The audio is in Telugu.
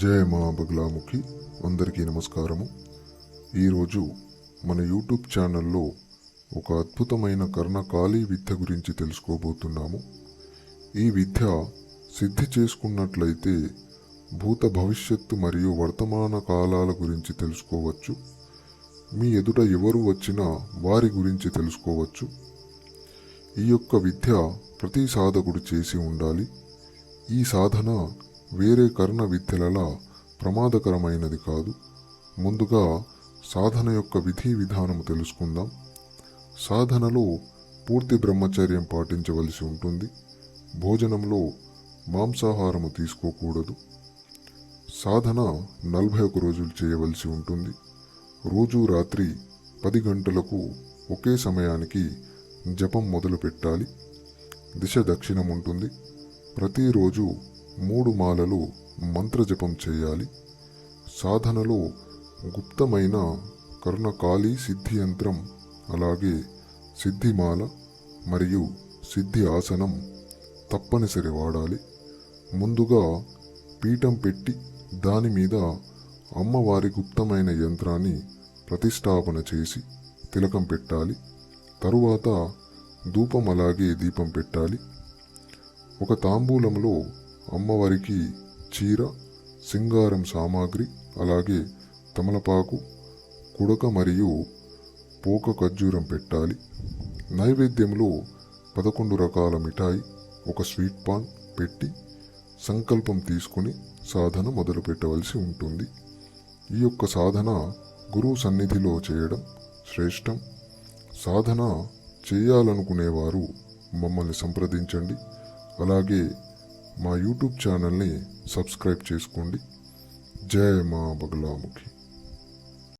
జయ మా బగలాముఖి అందరికీ నమస్కారము. ఈరోజు మన యూట్యూబ్ ఛానల్లో ఒక అద్భుతమైన కర్ణకాళీ విద్య గురించి తెలుసుకోబోతున్నాము. ఈ విద్య సిద్ధి చేసుకున్నట్లయితే భూత భవిష్యత్తు మరియు వర్తమాన కాలాల గురించి తెలుసుకోవచ్చు. మీ ఎదుట ఎవరు వచ్చినా వారి గురించి తెలుసుకోవచ్చు. ఈ యొక్క విద్య ప్రతి సాధకుడు చేసి ఉండాలి. ఈ సాధన వేరే కర్ణ విద్యలలా ప్రమాదకరమైనది కాదు. ముందుగా సాధన యొక్క విధి విధానము తెలుసుకుందాం. సాధనలో పూర్తి బ్రహ్మచర్యం పాటించవలసి ఉంటుంది. భోజనంలో మాంసాహారము తీసుకోకూడదు. సాధన 41 రోజులు చేయవలసి ఉంటుంది. రోజు రాత్రి 10 గంటలకు ఒకే సమయానికి జపం మొదలు పెట్టాలి. దిశ దక్షిణం ఉంటుంది. ప్రతిరోజు 3 మాలలు మంత్రజపం చేయాలి. సాధనలో గుప్తమైన కర్ణకాళీ సిద్ధి యంత్రం, అలాగే సిద్ధిమాల మరియు సిద్ధి ఆసనం తప్పనిసరి వాడాలి. ముందుగా పీఠం పెట్టి దాని మీద అమ్మవారి గుప్తమైన యంత్రాన్ని ప్రతిష్టాపన చేసి తిలకం పెట్టాలి. తరువాత ధూపం అలాగే దీపం పెట్టాలి. ఒక తాంబూలంలో అమ్మవారికి చీర, సింగారం సామాగ్రి, అలాగే తమలపాకు, కుడక మరియు పోక ఖర్జూరం పెట్టాలి. నైవేద్యంలో 11 రకాల మిఠాయి, ఒక స్వీట్ పాన్ పెట్టి సంకల్పం తీసుకుని సాధన మొదలు పెట్టవలసి ఉంటుంది. ఈ యొక్క సాధన గురువు సన్నిధిలో చేయడం శ్రేష్టం. సాధన చేయాలనుకునేవారు మమ్మల్ని సంప్రదించండి. అలాగే మా యూట్యూబ్ ఛానల్ని సబ్స్క్రైబ్ చేసుకోండి. జయ మా బగలాముఖి.